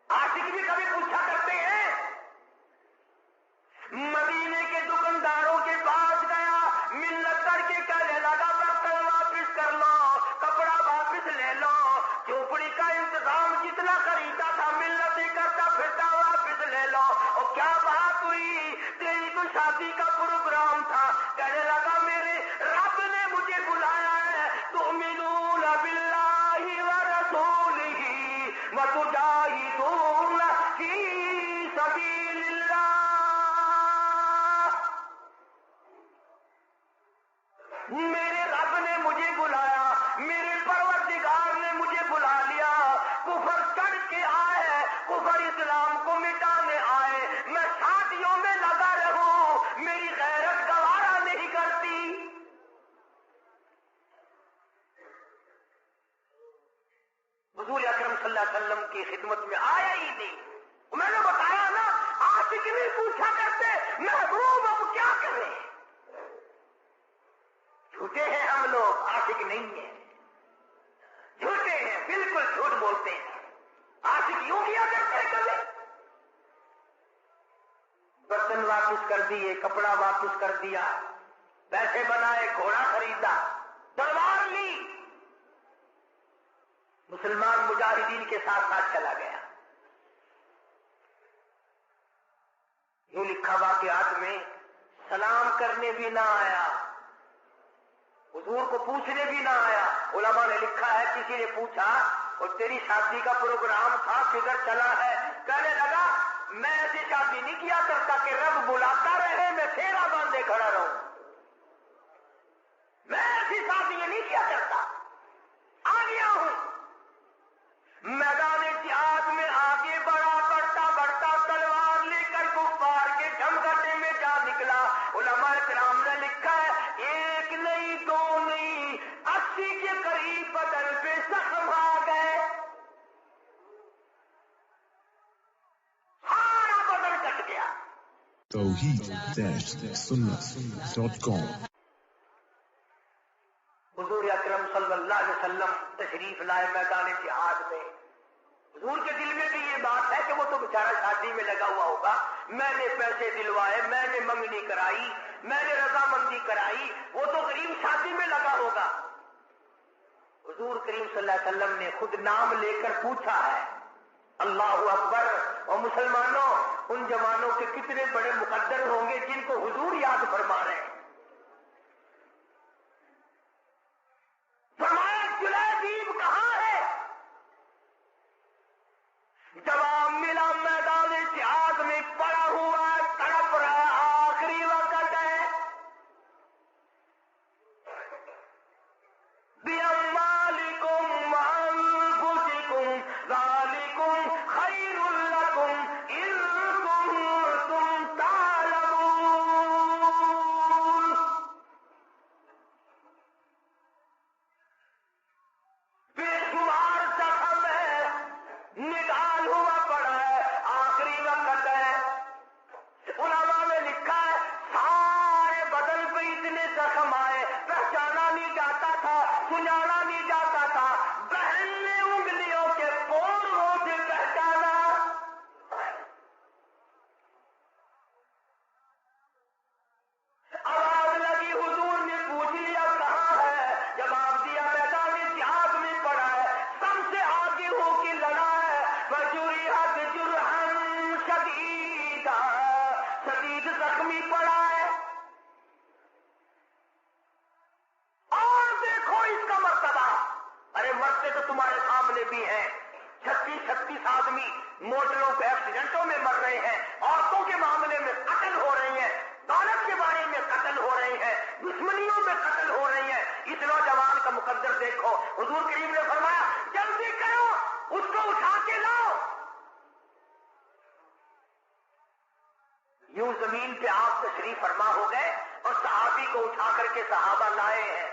Speaker 3: عاشق بھی کبھی پوچھا کرتے ہیں. مدینے کے دکانداروں کے پاس گیا, منت کر کے کہنے لگا برتن واپس کر لو, کپڑا واپس لے لو, جھوپڑی کا انتظام جتنا خریدا تھا منتیں کرتا پھرتا واپس لے لو. اور کیا بات ہوئی, تیری تو شادی کا پروگرام تھا. کہنے لگا میرے رب نے مجھے بلایا ہے, تؤمنون باللہ ورسولہ وتجاہدون فی سبیل اللہ. میرے رب نے مجھے بلایا, میرے پروردگار نے مجھے بلا لیا. کفر چڑھ کے آئے, کفر اسلام کو مٹانے آئے, میں شادیوں میں لگا رہوں, میری غیرت گوارا نہیں کرتی. حضور اکرم صلی اللہ علیہ وسلم کی خدمت میں آیا ہی نہیں. میں نے بتایا نا, عاشق بھی پوچھا کرتے محبوب اب کیا کریں. جھوٹے ہیں ہم لوگ, عاشق نہیں ہیں, جھوٹے ہیں, بالکل جھوٹ بولتے ہیں. عاشق یوں کیا کرتے ہیں کبھی, برتن واپس کر دیے, کپڑا واپس کر دیا, پیسے بنائے, گھوڑا خریدا, تلوار لی, مسلمان مجاہدین کے ساتھ چلا گیا. یوں لکھا واقعات میں سلام کرنے بھی نہ آیا, حضور کو پوچھنے بھی نہ آیا. علماء نے لکھا ہے کسی نے پوچھا اور تیری شادی کا پروگرام تھا کدھر چلا ہے, کہنے لگا میں ایسی شادی نہیں کیا کرتا کہ رب بلاتا رہے میں پھیرا باندھے کھڑا رہوں, میں ایسی شادی نہیں کیا کرتا. آ گیا ہوں میدان جہاد میں, آگے بڑھتا تلوار لے کر کفار کے جھمگٹے میں جا نکلا. علماء کرام نے لکھا ہے ایک نہیں دو نہیں 80 کے قریب بدن پہ زخم آ گئے, سارا بدن کٹ گیا.
Speaker 1: توحید-سنت.com
Speaker 3: حضور اکرم صلی اللہ علیہ وسلم تشریف لائے میدان جہاد میں. حضور کے دل میں بھی یہ بات ہے کہ وہ تو بیچارہ شادی میں لگا ہوا ہوگا, میں نے پیسے دلوائے, میں نے منگنی کرائی, میں نے رضامندی کرائی, وہ تو غریب شادی میں لگا ہوگا. حضور کریم صلی اللہ علیہ وسلم نے خود نام لے کر پوچھا ہے. اللہ اکبر. اور مسلمانوں, ان جوانوں کے کتنے بڑے مقدر ہوں گے جن کو حضور یاد فرما رہے ہیں. فرمایا جلیبیب کہاں ہے, 25-36 آدمی موٹروں پہ ایکسیڈنٹوں میں مر رہے ہیں، عورتوں کے معاملے میں قتل ہو رہے ہیں، دولت کے بارے میں قتل ہو رہے ہیں، دشمنیوں میں قتل ہو رہی ہیں، اس نوجوان کا مقدر دیکھو، حضور کریم نے فرمایا جلدی کرو اس کو اٹھا کے لاؤ۔ یوں زمین پہ آپ تشریف فرما ہو گئے اور صحابی کو اٹھا کر کے صحابہ لائے ہیں،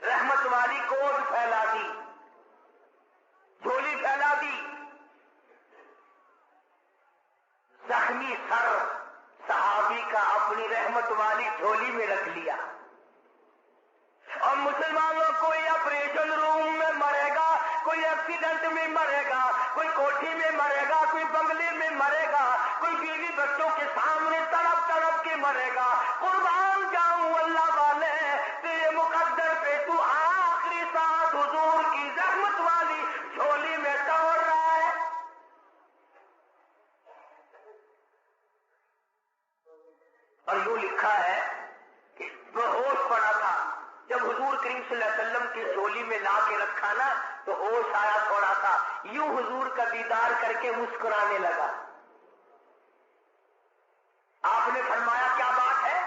Speaker 3: رحمت والی گود پھیلا دی، جھولی پھیلا دی، زخمی سر صحابی کا اپنی رحمت والی جھولی میں رکھ لیا۔ اور مسلمانوں کوئی آپریشن روم میں مرے گا، کوئی ایکسیڈنٹ میں مرے گا، کوئی کوٹھی میں مرے گا، کوئی بنگلے میں مرے گا، کوئی بیوی بچوں کے سامنے تڑپ تڑپ کے مرے گا۔ قربان جاؤں اللہ والے تیرے مقدر پہ تو آخری ساتھ حضور کی رحمت والی جھولی میں دوڑ رہا ہے۔ اور یوں لکھا ہے کہ وہ ہوش پڑا تھا، جب حضور کریم صلی اللہ علیہ وسلم کی جھولی میں لا کے رکھا نا تو ہوش آیا تھوڑا سا، یوں حضور کا دیدار کر کے مسکرانے لگا۔ آپ نے فرمایا کیا بات ہے؟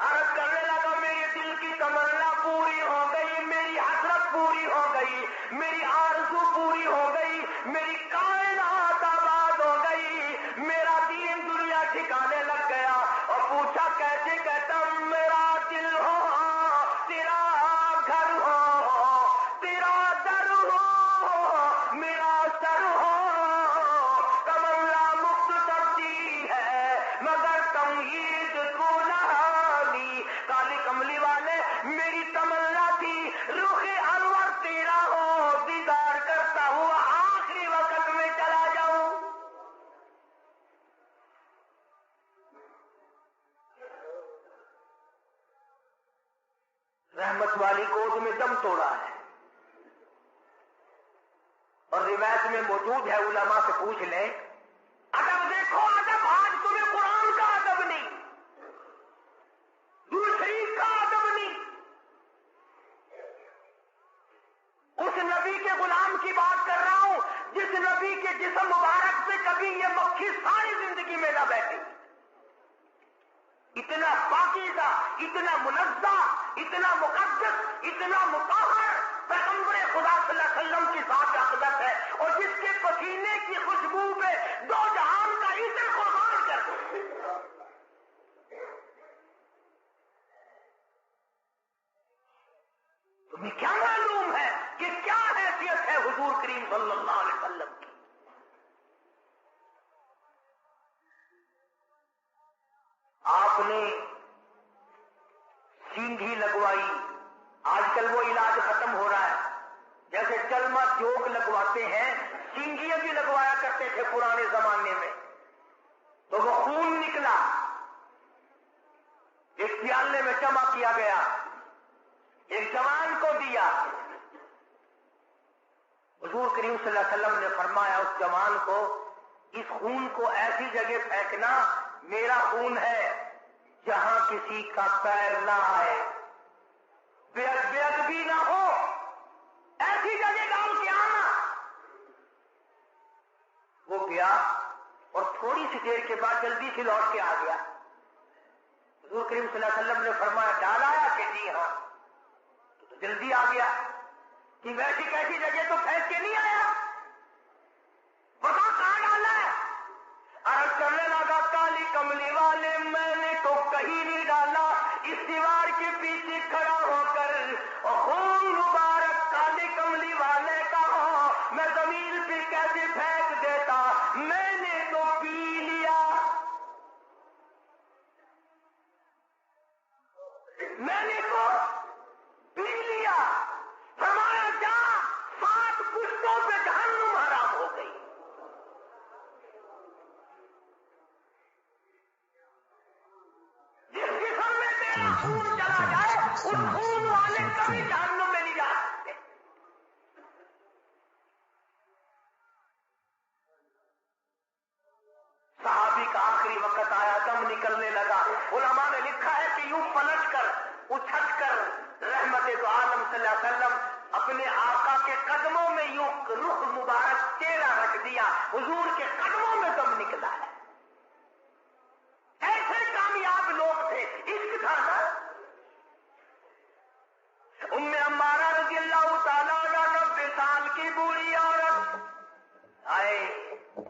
Speaker 3: عرض کرنے لگا میرے دل کی تمنا پوری ہو گئی، میری حسرت پوری ہو گئی، میری آرزو پوری ہو گئی، میری کائنات آباد ہو گئی، میرا دین دنیا ٹھکانے لگ گیا۔ اور پوچھا کیسے؟ کہتا میرا دل ہو، تیرا گھر ہو، تیرا در ہو، میرا سر ہو، تمنا مختصر سی ہے مگر تمہید کو نہانی۔ کالی کملی والے میری تمنا تھی رخ انور تیرا ہو، دیدار کرتا ہوا آخری وقت میں چلا جاؤں۔ رحمت والی گود میں دم توڑا ہے۔ اور روایت میں موجود ہے، علماء سے پوچھ لیں، ادب دیکھو ادب، آج تمہیں قرآن کا ادب نہیں، درود شریف کا ادب نہیں، اس نبی کے غلام کی بات کر رہا ہوں جس نبی کے جسم مبارک سے کبھی یہ مکھی ساری زندگی میں نہ بیٹھی۔ اتنا پاکیزہ، اتنا منزہ، اتنا مقدس، اتنا مطہر پیغمبر خدا صلی اللہ علیہ وسلم کی ذات اقدس ہے، اور جس کے پسینے کی خوشبو پہ دو جہان کا عطر قربان کر دو۔ تمہیں کیا معلوم ہے کہ کیا حیثیت ہے حضور کریم صلی اللہ علیہ وسلم کی؟ آپ نے سینگھی لگوائی، آج کل وہ علاج ختم ہو رہا ہے، جیسے چلما جوک لگواتے ہیں، سینگیاں بھی لگوایا کرتے تھے پرانے زمانے میں، تو وہ خون نکلا، ایک پیالے میں جمع کیا گیا، ایک جوان کو دیا۔ حضور کریم صلی اللہ علیہ وسلم نے فرمایا اس جوان کو اس خون کو ایسی جگہ پھینکنا، میرا خون ہے، جہاں کسی کا پیر نہ آئے، بے ادبی نہ ہو، ایسی جگہ ڈال کے آنا۔ وہ گیا اور تھوڑی سی دیر کے بعد جلدی سے لوٹ کے آ گیا۔ حضور کریم صلی اللہ علیہ وسلم نے فرمایا ڈال آیا؟ کہ جی ہاں۔ تو جلدی آ گیا کہ ویسی کیسی جگہ تو پھینک کے نہیں آیا، بتا کہاں ڈالا ہے؟ عرض کرنے لگا کالی کملی والے میں نے تو کہیں نہیں ڈالا، اس دیوار کے پیچھے کھڑا ہو کر خون مبارک کالی کملی والے کا ہو، میں زمین پہ کیسے پھینک دیتا، میں نے تو پی لیا، میں نے تو پی لیا۔ فرمایا جا 7 پشتوں پہ جہنم حرام ہو گئی۔ جس جسم میں تیرا خون چلا جائے اس خون والے کبھی جہنم میں نہیں جا سکتے۔ صحابی کا آخری وقت آیا، دم نکلنے لگا۔ علماء نے لکھا ہے کہ یوں پلٹ کر اچھٹ کر رحمت دو عالم صلی اللہ علیہ وسلم اپنے آقا کے قدموں میں یوں رخ مبارک حضور کے قدموں میں دم نکلا ہے. ایسے کامیاب لوگ تھے. عشق تھا نا. ام عمارہ رضی اللہ تعالیٰ عنہ 90 سال کی بوڑھی عورت. آئے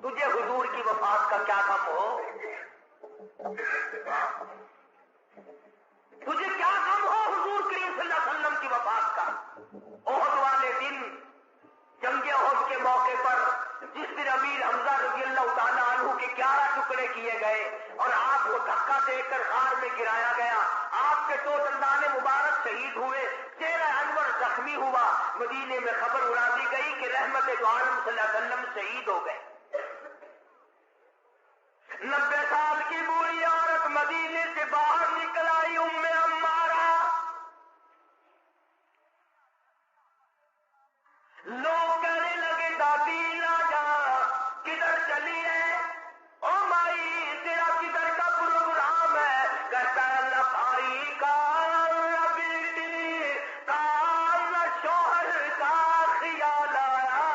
Speaker 3: تجھے حضور کی وفات کا کیا غم ہو؟ تجھے کیا غم ہو حضور کریم صلی اللہ علیہ وسلم کی وفات کا؟ احد والے دن جنگ احد کے موقع پر جس دن امیر حمزہ رضی اللہ تعالیٰ عنہ کے 11 ٹکڑے کیے گئے اور آپ کو دھکا دے کر غار میں گرایا گیا، آپ کے 2 دندان مبارک شہید ہوئے، چہرہ انور زخمی ہوا، مدینے میں خبر اڑا دی گئی کہ رحمت دو عالم صلی اللہ علیہ وسلم شہید ہو گئے. 90 سال کی بوڑھی عورت مدینے سے باہر نکل آئی. ام عمارہ. لوگ کہنے لگے دادی لا جا کدھر چلی ہے؟ او مائی تیرا کدھر کا پروگرام ہے؟ کہتا ہے نہ بھائی کا نہ بیٹی کا نہ شوہر کا خیال آیا.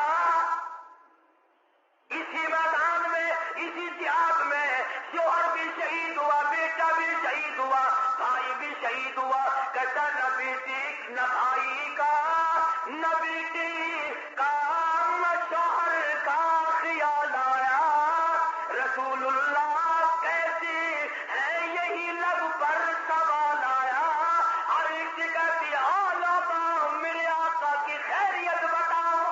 Speaker 3: اسی میدان میں اسی جہاد میں شوہر بھی شہید ہوا، بیٹا بھی شہید ہوا، بھائی بھی شہید ہوا. کہتا نہ بیٹی نہ بھائی کا نہ بیٹی کا نہ شوہر کا خیال آیا. رسول اللہ کیسی ہے یہی لب پر سوال آیا. ہر ایک کہتی علماء میرے آقا کی خیریت بتاؤ.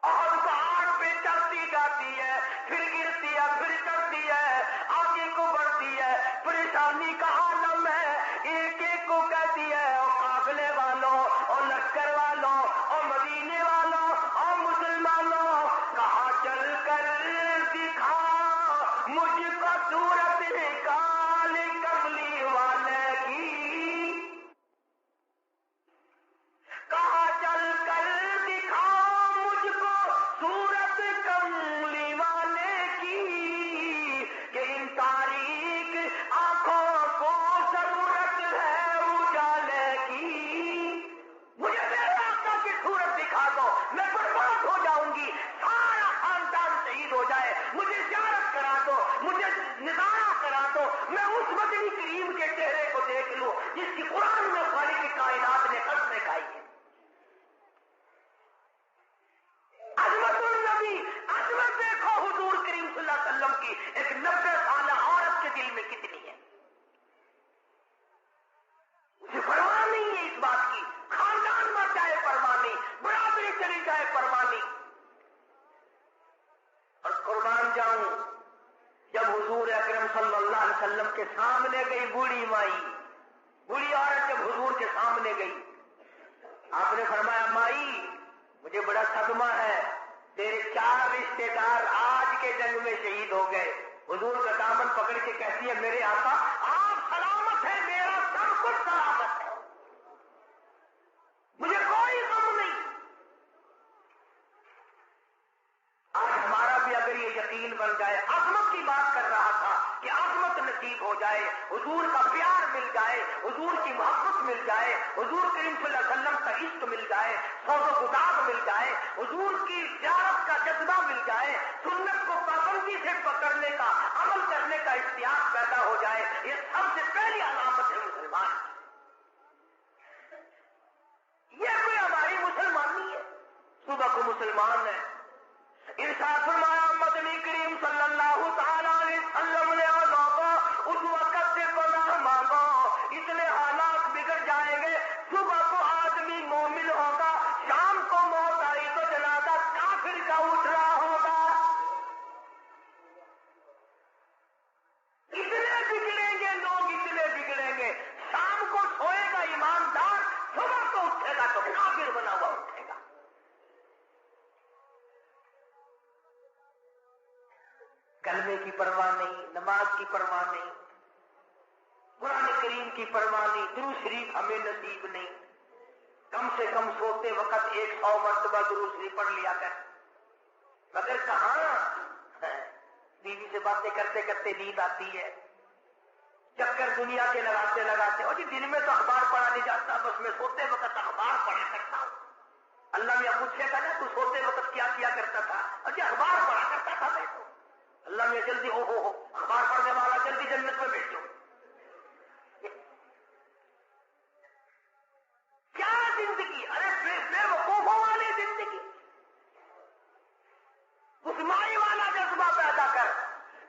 Speaker 3: اور پہاڑ پہ چڑھتی جاتی ہے، پھر گرتی ہے، پھر چڑھتی ہے، آگے کو بڑھتی ہے. پریشانی کا عالم ہے. ایک ایک کو کہتی ہے اور قافلے والوں اور لشکر والوں اور مدینے والوں اور مسلمانوں، کہاں چل کر دکھا مجھ کو صورت کالی کملی والے کی. کہاں چل کر دکھا مجھ کو صورت کملی والے کی، کہ ان تاریک آنکھوں کو ضرورت ہے اجالے کی. مجھے میرے آقا کی صورت دکھا دو، میں برباد ہو جاؤں گی، سارا خاندان شہید ہو جائے. مجھے زیارت کرا دو، مجھے نظارہ کرا دو، میں اس مدنی کریم کے چہرے کو دیکھ لوں جس کی قرآن میں خالق کائنات نے قسمیں کھائی ہے. عظمت النبی، عظمت دیکھو حضور کریم صلی اللہ علیہ وسلم کی ایک 90 سالہ عورت کے دل میں کتنی ہے. اسے پرواہ نہیں ہے اس بات کی، خاندان مر جائے پرواہ نہیں، برادری چلی جائے پرواہ نہیں. اور قربان جاؤں جب حضور اکرم صلی اللہ علیہ وسلم کے سامنے گئی بوڑھی مائی، بوڑھی عورت جب حضور کے سامنے گئی، آپ نے فرمایا مائی مجھے بڑا صدمہ ہے، تیرے 4 رشتے دار آج کے جنگ میں شہید ہو گئے. حضور کا دامن پکڑ کے کہتی ہے میرے آقا آپ سلامت ہے، میرا سب کچھ سلامت ہے، مجھے کوئی غم نہیں. آج ہمارا بھی اگر یہ یقین بن جائے، عظمت کی بات کر رہا تھا کہ عظمت نصیب ہو جائے، حضور کا پیار مل جائے، حضور کی محبت مل جائے، حضور کریم صلی اللہ علیہ وسلم کا عشق مل جائے، سوز و گداز مل جائے، حضور کی زیارت کا جذبہ مل جائے، سنت کو پابندی سے پکڑنے کا، عمل کرنے کا اشتیاق پیدا ہو جائے. یہ سب سے پہلی علامت ہے مسلمان. یہ کوئی ہماری مسلمانی ہے، صبح کو مسلمان ہے. ارشاد فرمایا مدنی کریم صلی اللہ تعالیٰ علیہ وسلم نے اس وقت سے پناہ مانگو، اتنے حالات بگڑ جائیں گے. صبح کو آدمی مومن ہوگا، شام کو موت آئی تو جنازہ کافر کا اٹھ رہا ہوگا. اتنے بگڑیں گے لوگ، اتنے بگڑیں گے. شام کو سوئے گا ایماندار، صبح کو اٹھے گا تو کافر بنا ہوا اٹھے گا. کلمے کی پرواہ نہیں، نماز کی پرواہ نہیں، قرآن کریم کی پرواہ نہیں، درود شریف ہمیں نصیب نہیں. کم سے کم سوتے وقت 100 مرتبہ درود شریف پڑھ لیا کر. مگر کہاں بیوی سے باتیں کرتے کرتے نیند آتی ہے، چکر دنیا کے لگاتے لگاتے. اور جی دن میں تو اخبار پڑھا نہیں جاتا، بس میں سوتے وقت اخبار پڑھا کرتا ہوں. اللہ پوچھے گا نا تو سوتے وقت کیا کیا کرتا تھا؟ اچھا اخبار پڑھا کرتا تھا میں تو. اللہ میں جلدی ہو اخبار پڑھنے والا جلدی جنت میں بھیج دو. کیا زندگی؟ ارے بے وقوفوں والی زندگی. اس مائی والا جذبہ پیدا کر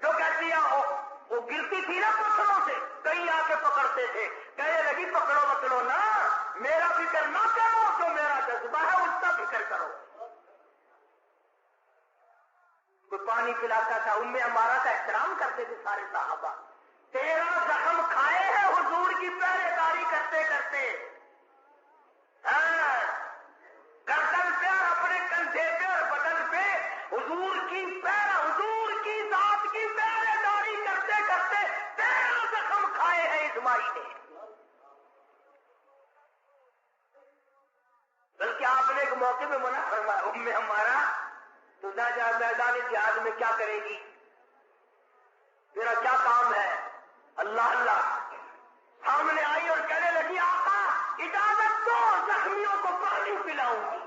Speaker 3: جو کہتی ہے وہ گرتی تھی نا پتھروں سے, کہیں آ کے پکڑتے تھے, کہنے لگی پکڑو پکڑو نا, میرا فکر نہ کرو, جو میرا جذبہ ہے اس کا فکر کرو. کوئی پانی پلاتا تھا, ام عمارہ کا احترام کرتے تھے سارے صحابہ. 13 زخم کھائے ہیں حضور کی پہرے داری کرتے کرتے. گردن پہ اور اپنے کندھے پہ اور بدن پہ حضور کی ذات کی پہرے داری کرتے کرتے 13 زخم کھائے ہیں اسماعیل نے. بلکہ آپ نے ایک موقع میں منع فرمایا, ام ہمارا تو نہ جا میدان جہاد میں کیا کرے گی, تیرا کیا کام ہے؟ اللہ اللہ. سامنے آئی اور کہنے لگی آقا اجازت دو, زخمیوں کو پانی پلاؤں گی.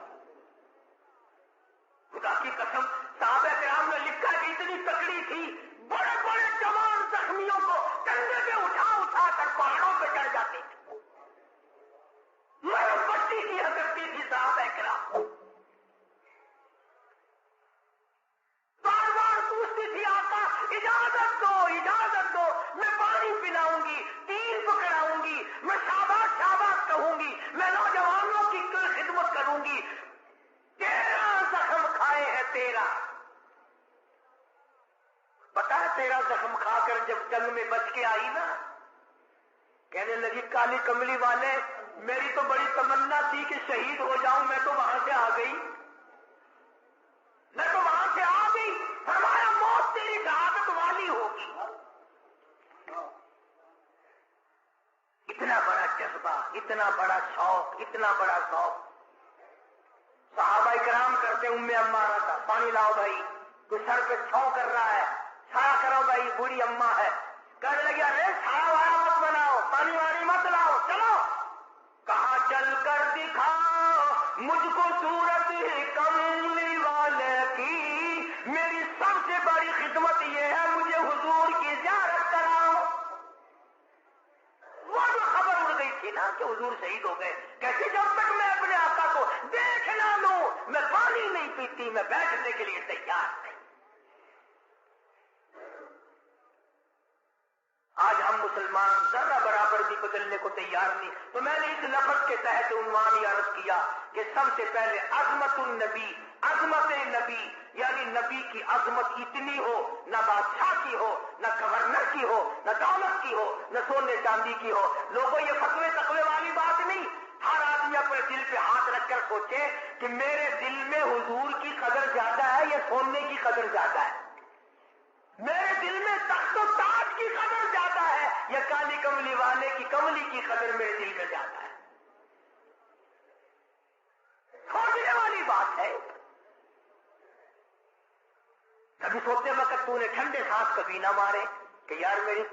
Speaker 3: خدا کی قسم صحابہ کرام نے لکھا کہ اتنی تکڑی تھی, بڑے بڑے جوان زخمیوں کو کندھے پہ اٹھا اٹھا کر پہاڑوں پہ چڑھ جاتے تھے. مرم پٹی کیا کرتی تھی صحابہ کرام. بار بار پوچھتی تھی آقا اجازت دو, میں پانی پلاؤں گی, تیر پکڑاؤں گی, میں شاباش شاباش کہوں گی, میں نوجوانوں کی خدمت کروں گی. 13 زخم کھائے ہیں 13. پتا ہے 13 زخم کھا کر جب جنگ میں بچ کے آئی نا, کہنے لگی کالی کملی والے میری تو بڑی تمنا تھی کہ شہید ہو جاؤں, میں تو وہاں سے آ گئی. فرمایا موت تیری شہادت والی ہوگی. اتنا بڑا جذبہ, اتنا بڑا شوق, اتنا بڑا شوق صحابہ کرام کرتے. ام عمارہ کا پانی لاؤ بھائی, تو سر پہ چھاؤں کر رہا ہے, چھایا کرو بھائی, بوڑھی اماں ہے. کہنے لگی ارے چھایا والا مت بناؤ, پانی وانی مت لاؤ, چلو. کہاں چل کر دکھاؤ مجھ کو صورت کملی والے کی, میری سب سے بڑی خدمت یہ ہے مجھے حضور کی زیارت کراؤ. وہ جو خبر اڑ گئی تھی نا کہ حضور شہید ہو گئے, کہتے جب تک میں اپنے آقا کو دیکھ نہ لوں میں پانی نہیں پیتی, میں بیٹھنے کے لیے تیار نہیں. آج ہم مسلمان ذرا برابر بھی بدلنے کو تیار نہیں. تو میں نے اس لفظ کے تحت عنوان یہ عرض کیا کہ سب سے پہلے عظمت النبی, عظمت نبی, یعنی نبی کی عظمت اتنی ہو, نہ بادشاہ کی ہو, نہ گورنر کی ہو, نہ دولت کی ہو, نہ سونے چاندی کی ہو. لوگوں یہ فتوے تقوی والی بات نہیں. ہر آدمی اپنے دل پہ ہاتھ رکھ کر سوچے کہ میرے دل میں حضور کی قدر زیادہ ہے یا سونے کی قدر زیادہ ہے, میرے دل میں تخت و تاج کی قدر زیادہ ہے یا کالی کملی والے کی کملی کی قدر میرے دل میں زیادہ ہے. سوچنے والی بات ہے. کبھی سوچتے وقت تو نے ٹھنڈے سانس کبھی نہ مارے کہ یار میری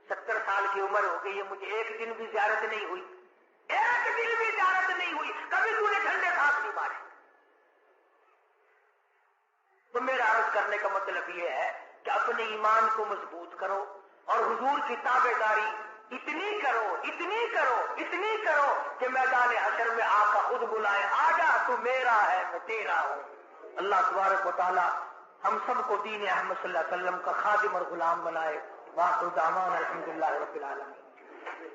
Speaker 3: 70 سال کی عمر ہو گئی ہے, مجھے ایک دن بھی زیارت نہیں ہوئی, ایک دن بھی زیارت نہیں ہوئی, کبھی تو نے ٹھنڈے سانس نہیں مارے. تو میرا عرض کرنے کا مطلب یہ ہے کہ اپنے ایمان کو مضبوط کرو اور حضور کی تابع داری اتنی کرو کہ میدان حشر میں آقا خود بلائے, آجا تو میرا ہے میں تیرا ہوں. اللہ تبارک و تعالی ہم سب کو دین احمد صلی اللہ علیہ وسلم کا خادم اور غلام بنائے. واخر دعوانا الحمدللہ رب العالمین.